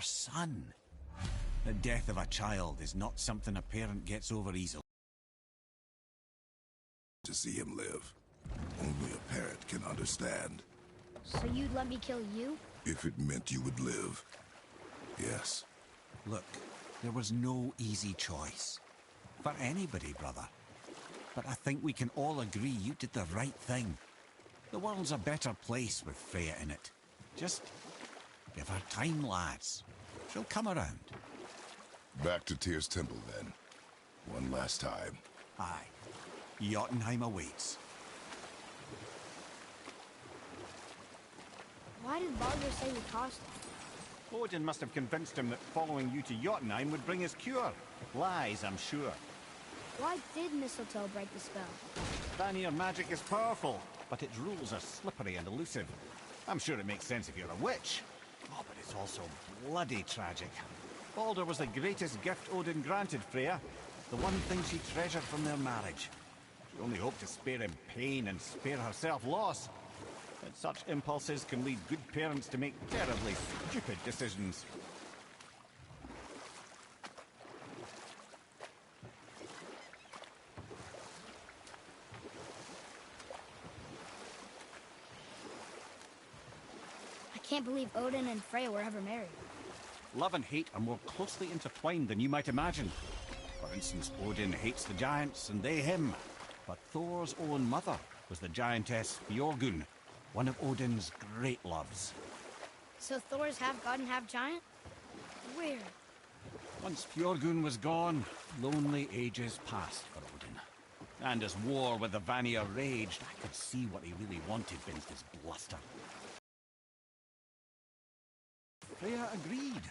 her son. The death of a child is not something a parent gets over easily. To see him live. Only a parent can understand. So you'd let me kill you? If it meant you would live. Yes. Look, there was no easy choice. For anybody, brother. But I think we can all agree you did the right thing. The world's a better place with Freya in it. Just give her time, lads. She'll come around. Back to Tyr's temple, then. One last time. Aye. Jotunheim awaits. Why did Baldur say we cost him? Odin must have convinced him that following you to Jotunheim would bring his cure. Lies, I'm sure. Why did mistletoe break the spell? Vanir magic is powerful, but its rules are slippery and elusive. I'm sure it makes sense if you're a witch. Oh, but it's also bloody tragic. Baldur was the greatest gift Odin granted Freya. The one thing she treasured from their marriage. She only hoped to spare him pain and spare herself loss. But such impulses can lead good parents to make terribly stupid decisions. I can't believe Odin and Freya were ever married. Love and hate are more closely intertwined than you might imagine. For instance, Odin hates the giants and they him. But Thor's own mother was the giantess Björgun, one of Odin's great loves. So Thor's half god and half giant? Weird. Once Björgun was gone, lonely ages passed for Odin. And as war with the Vanir raged, I could see what he really wanted beneath his bluster. Freya agreed.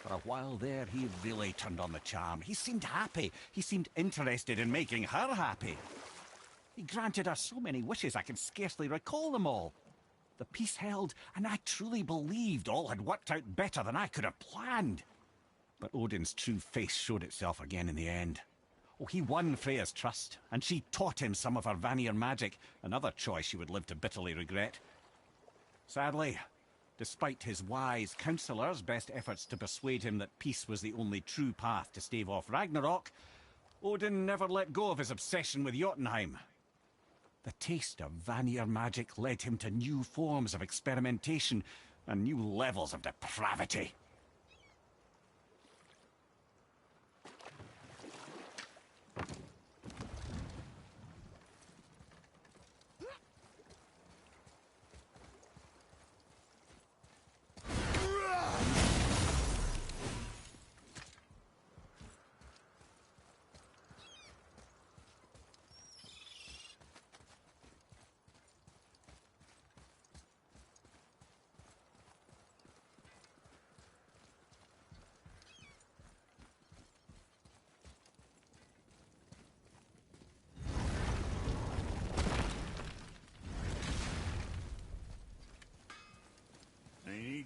For a while there, he really turned on the charm. He seemed happy. He seemed interested in making her happy. He granted her so many wishes I can scarcely recall them all. The peace held, and I truly believed all had worked out better than I could have planned. But Odin's true face showed itself again in the end. Oh, he won Freya's trust, and she taught him some of her Vanir magic, another choice she would live to bitterly regret. Sadly, despite his wise counsellors' best efforts to persuade him that peace was the only true path to stave off Ragnarok, Odin never let go of his obsession with Jotunheim. The taste of Vanir magic led him to new forms of experimentation and new levels of depravity.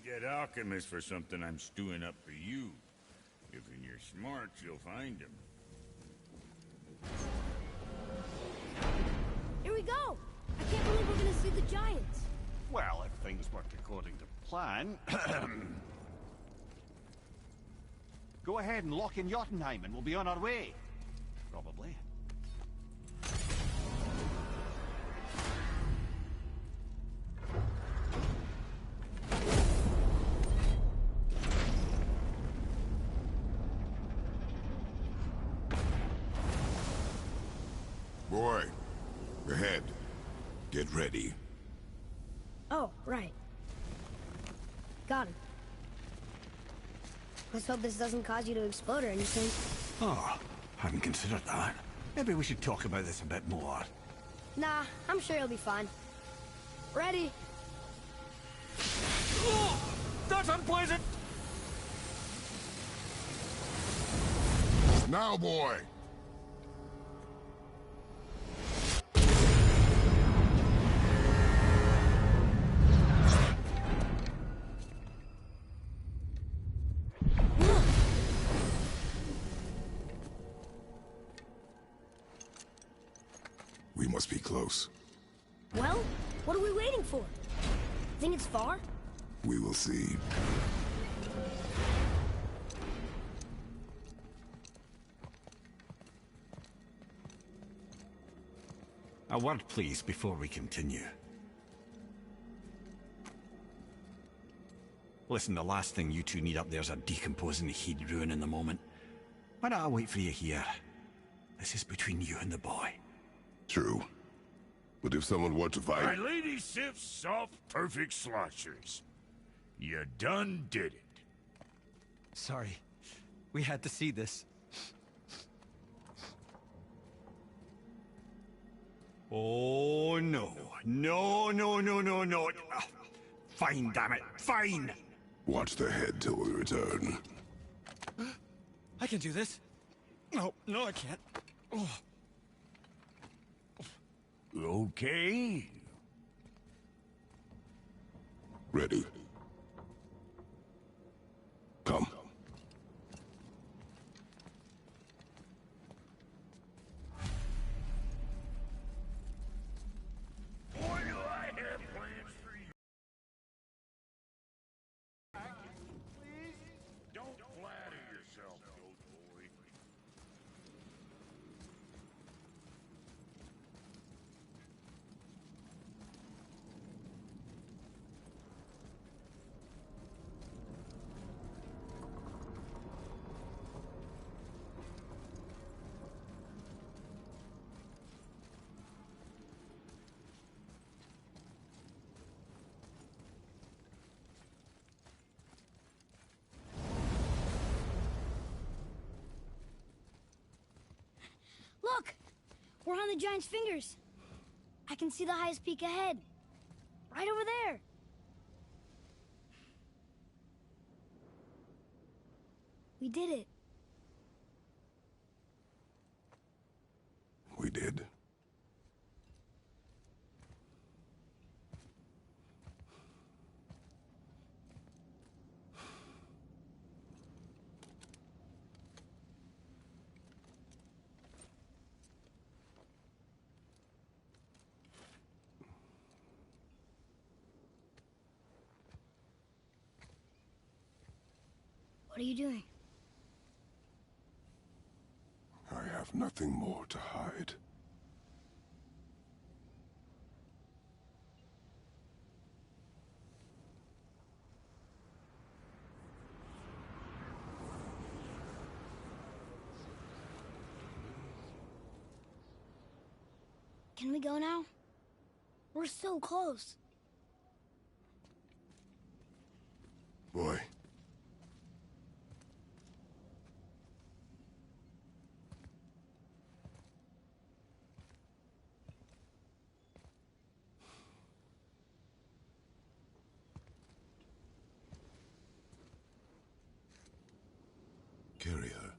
That alchemist for something I'm stewing up for you. If you're smart, you'll find him. Here we go! I can't believe we're gonna see the giants. Well, if things work according to plan... Go ahead and lock in Jotunheim and we'll be on our way. Probably. Boy, ahead. Get ready. Oh, right. Got him. Let's hope this doesn't cause you to explode or anything. Oh, hadn't considered that. Maybe we should talk about this a bit more. Nah, I'm sure you'll be fine. Ready? Oh, that's unpleasant! Now, boy! We must be close. Well, what are we waiting for? Think it's far? We will see. A word, please, before we continue. Listen, the last thing you two need up there's a decomposing he'd ruin in the moment. Why don't I wait for you here? This is between you and the boy. True. But if someone were to fight... My lady sips soft, perfect sloshers. You done did it. Sorry. We had to see this. Oh, no. No, no, no, no, no. Fine, damn it. Fine! Watch the head till we return. I can do this. No, no, I can't. Oh. Okay. Ready. Come. Boy, do I have plans for you. Please? Don't flatter yourself, goat boy. Look! We're on the giant's fingers. I can see the highest peak ahead. Right over there. We did it. We did. What are you doing? I have nothing more to hide. Can we go now? We're so close. Boy. Carry her.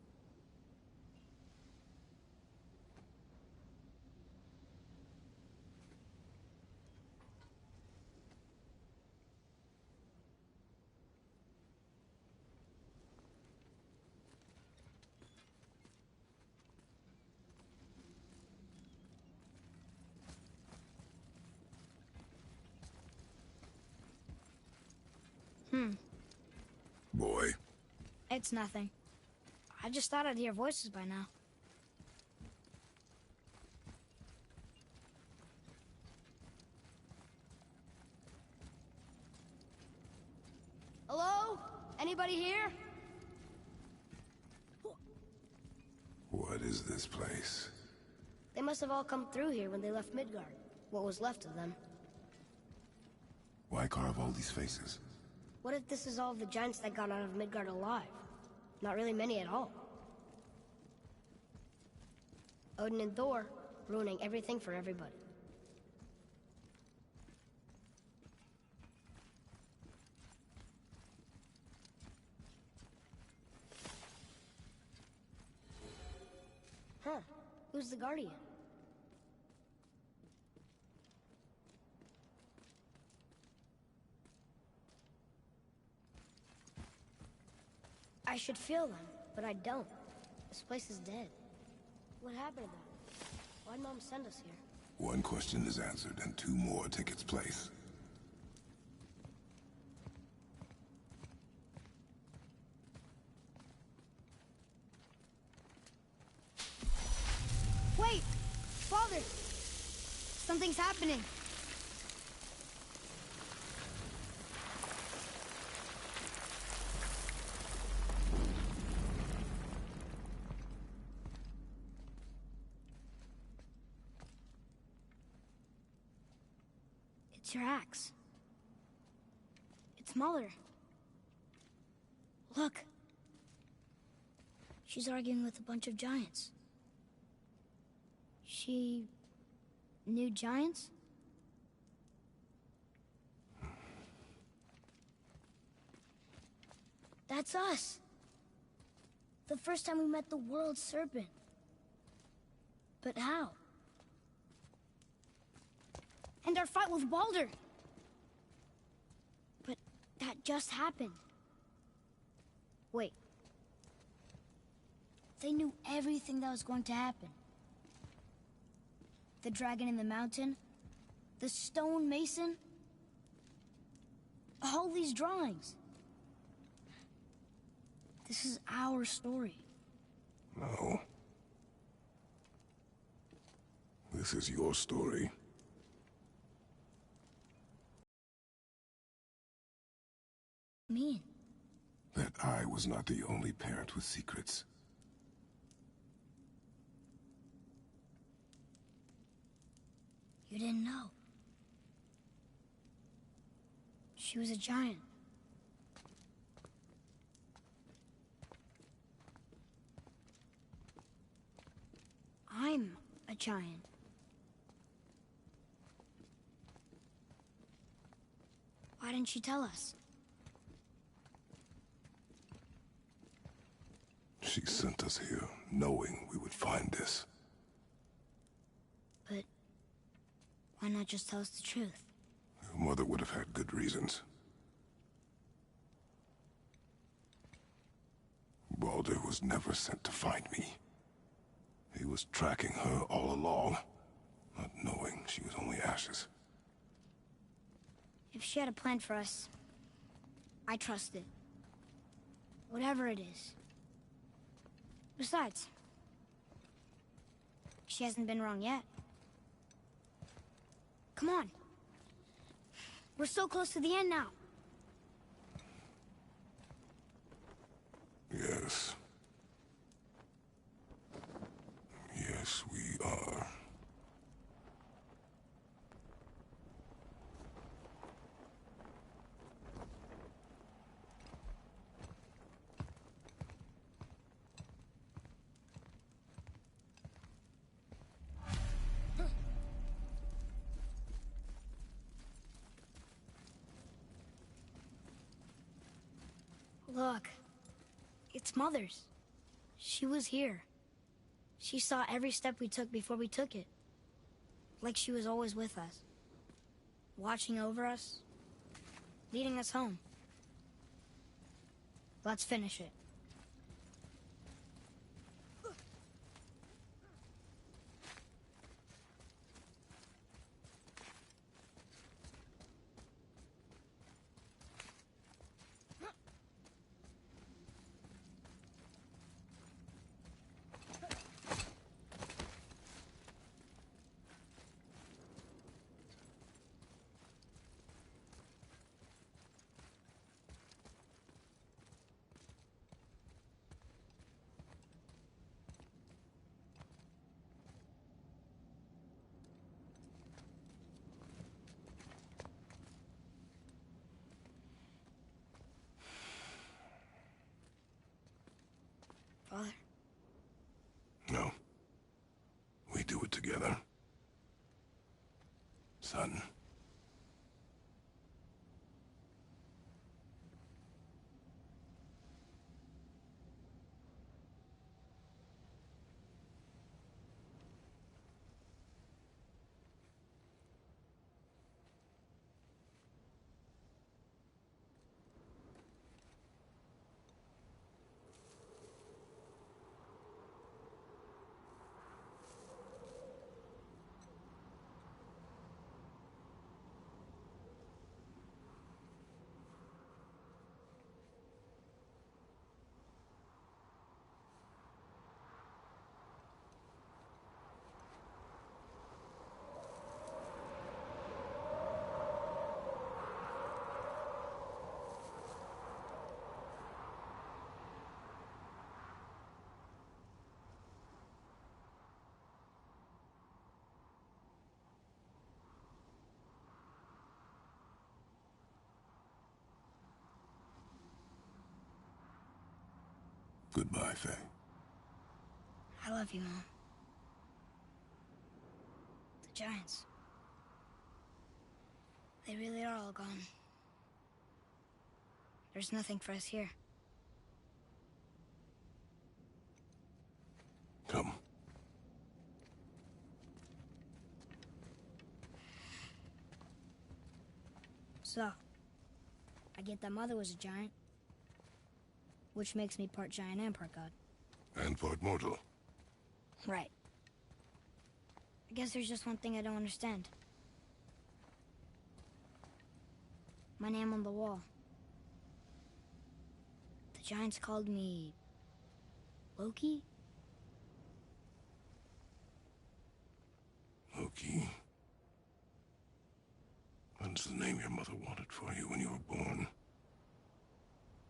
Boy. It's nothing. I just thought I'd hear voices by now. Hello? Anybody here? What is this place? They must have all come through here when they left Midgard. What was left of them. Why carve all these faces? What if this is all the giants that got out of Midgard alive? Not really many at all. Odin and Thor, ruining everything for everybody. Huh. Who's the Guardian? I should feel them, but I don't. This place is dead. What happened to them? Why'd Mom send us here? One question is answered and two more take its place. Wait! Father! Something's happening. It's your axe. It's Mother. Look. She's arguing with a bunch of giants. She knew giants? That's us. The first time we met the world serpent. But how? And our fight with Baldur. But that just happened. Wait. They knew everything that was going to happen. The dragon in the mountain, the stone mason, all these drawings. This is our story. No. This is your story. Mean? That I was not the only parent with secrets. You didn't know. She was a giant. I'm a giant. Why didn't she tell us? She sent us here, knowing we would find this. But why not just tell us the truth? Your mother would have had good reasons. Baldur was never sent to find me. He was tracking her all along, not knowing she was only ashes. If she had a plan for us, I trust it. Whatever it is. Besides, she hasn't been wrong yet. Come on. We're so close to the end now. Yes. Yes, we are. Look, it's Mother's. She was here. She saw every step we took before we took it. Like she was always with us. Watching over us. Leading us home. Let's finish it. Goodbye, Faye. I love you, Mom. The Giants. They really are all gone. There's nothing for us here. Come. So, I get that Mother was a giant, which makes me part giant and part god. And part mortal. Right. I guess there's just one thing I don't understand. My name on the wall. The Giants called me... Loki? Loki. That's the name your mother wanted for you when you were born.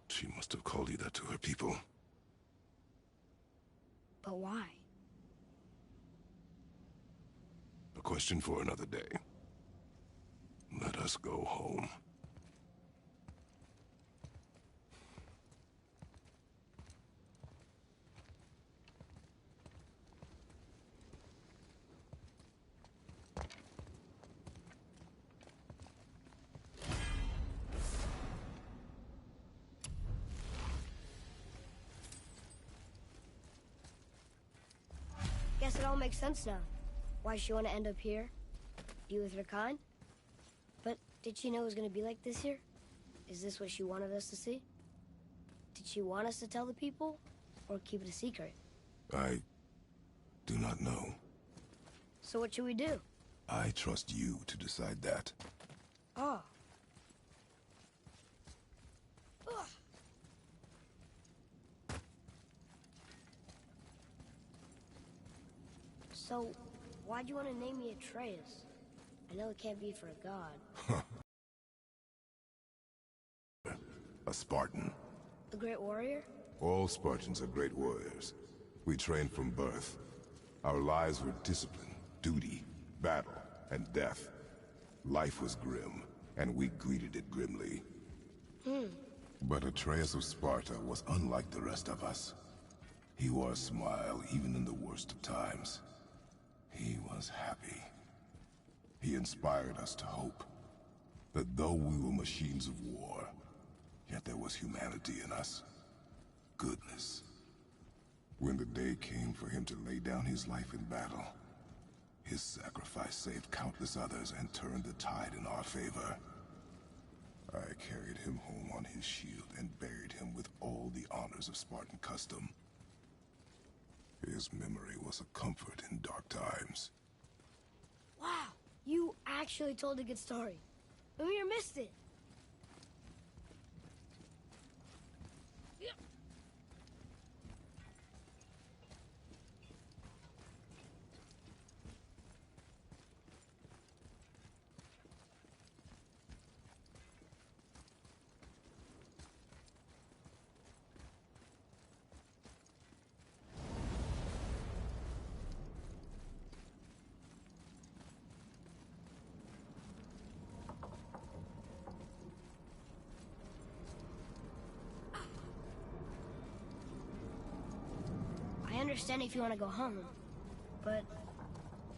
She must have called you that to her people. But why? A question for another day. Let us go home. Guess it all makes sense now. Why she want to end up here? Be with her kind? But did she know it was going to be like this here? Is this what she wanted us to see? Did she want us to tell the people? Or keep it a secret? I do not know. So what should we do? I trust you to decide that. Oh. Ugh. So, why'd you want to name me Atreus? I know it can't be for a god. A Spartan. A great warrior? All Spartans are great warriors. We trained from birth. Our lives were discipline, duty, battle, and death. Life was grim, and we greeted it grimly. But Atreus of Sparta was unlike the rest of us. He wore a smile even in the worst of times. He was happy. He inspired us to hope that though we were machines of war, yet there was humanity in us. Goodness. When the day came for him to lay down his life in battle, his sacrifice saved countless others and turned the tide in our favor. I carried him home on his shield and buried him with all the honors of Spartan custom. His memory was a comfort in dark times. Wow, you actually told a good story. Amir missed it. I understand if you want to go home, but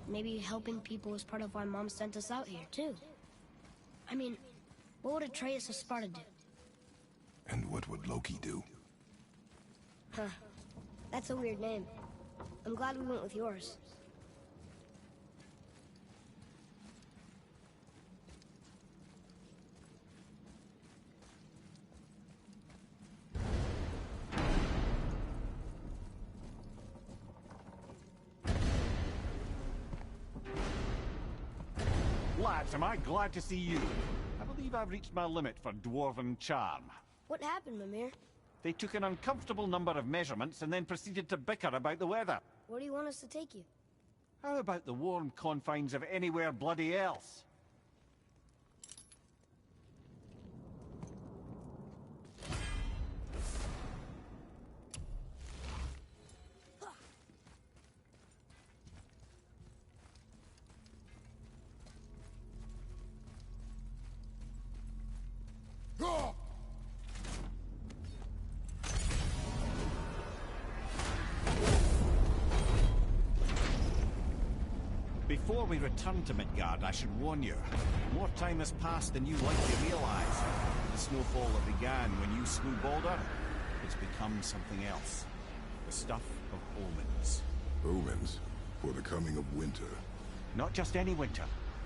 maybe helping people is part of why Mom sent us out here, too. I mean, what would Atreus of Sparta do? And what would Loki do? Huh. That's a weird name. I'm glad we went with yours. Lads, am I glad to see you. I believe I've reached my limit for dwarven charm. What happened, Mimir? They took an uncomfortable number of measurements and then proceeded to bicker about the weather. Where do you want us to take you? How about the warm confines of anywhere bloody else? Before we return to Midgard, I should warn you. More time has passed than you likely realise. The snowfall that began when you slew Balder, it's become something else. The stuff of omens. Omens? For the coming of winter. Not just any winter,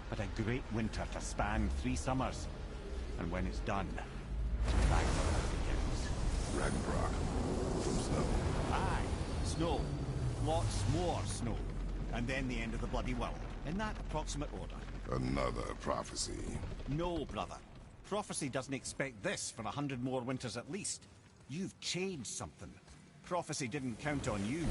but a great winter to span 3 summers. And when it's done, Ragnarok begins. Ragnarok. From snow. Aye, snow. Lots more snow. And then the end of the bloody world. In that approximate order. Another prophecy. No, brother. Prophecy doesn't expect this for 100 more winters at least. You've changed something. Prophecy didn't count on you.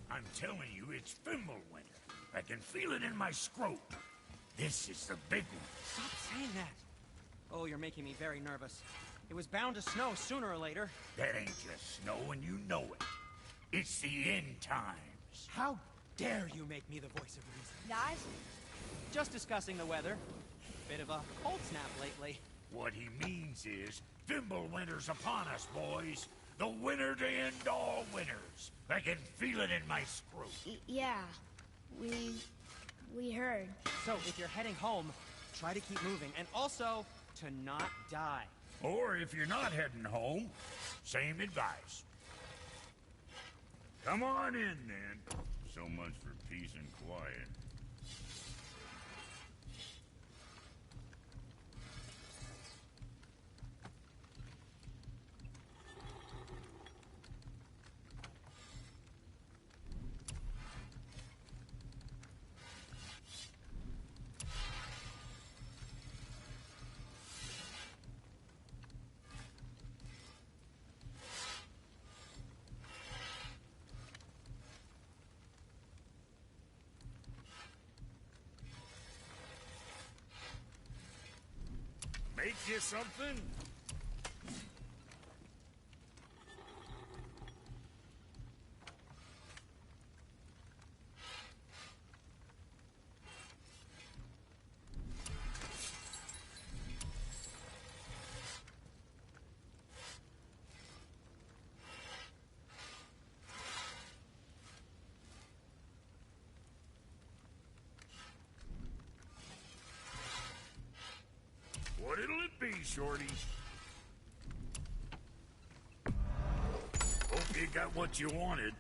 I'm telling you, it's Fimbulwinter. I can feel it in my scrote. This is the big one. Stop saying that. Oh, you're making me very nervous. It was bound to snow sooner or later. That ain't just snow, and you know it. It's the end times. How dare you make me the voice of reason? Guys, Just discussing the weather. Bit of a cold snap lately. What he means is, Fimbulwinter's upon us, boys. The winter to end all winters. I can feel it in my scrote. yeah. We heard. So, if you're heading home, try to keep moving. And also, to not die. Or if you're not heading home, same advice. Come on in, then. So much for peace and quiet. Make you something? What'll it be, Shorty? Hope you got what you wanted.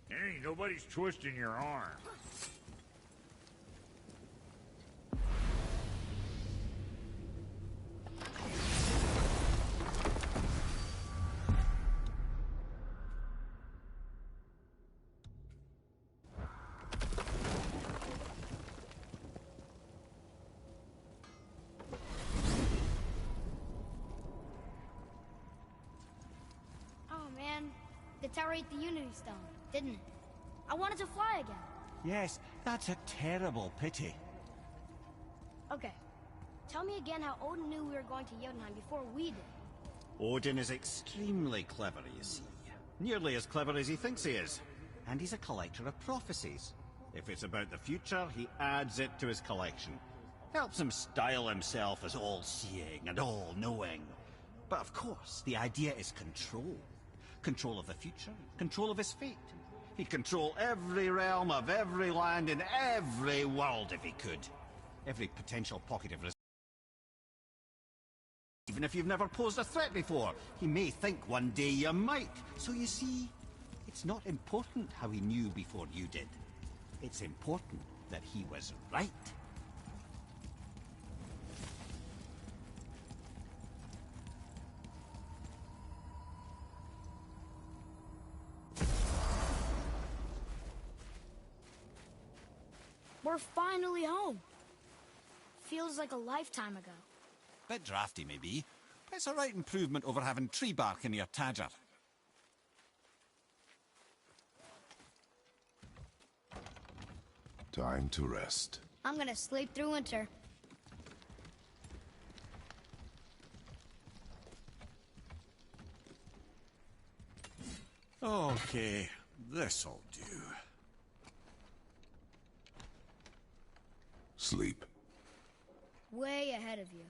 Hey, nobody's twisting your arm. Oh man, the tower ate the Unity Stone, didn't it? I wanted to fly again. Yes, that's a terrible pity. Okay. Tell me again how Odin knew we were going to Jotunheim before we did. Odin is extremely clever, you see. Nearly as clever as he thinks he is. And he's a collector of prophecies. If it's about the future, he adds it to his collection. Helps him style himself as all-seeing and all-knowing. But of course, the idea is control. Control of the future, control of his fate. He'd control every realm of every land in every world if he could. Every potential pocket of resistance. Even if you've never posed a threat before, he may think one day you might. So you see, it It's not important how he knew before you did. It's important that he was right. We're finally home. Feels like a lifetime ago. Bit drafty, maybe. It's a right improvement over having tree bark in your tadger. Time to rest. I'm gonna sleep through winter. Okay, this'll do. Sleep. Way ahead of you.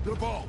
The ball!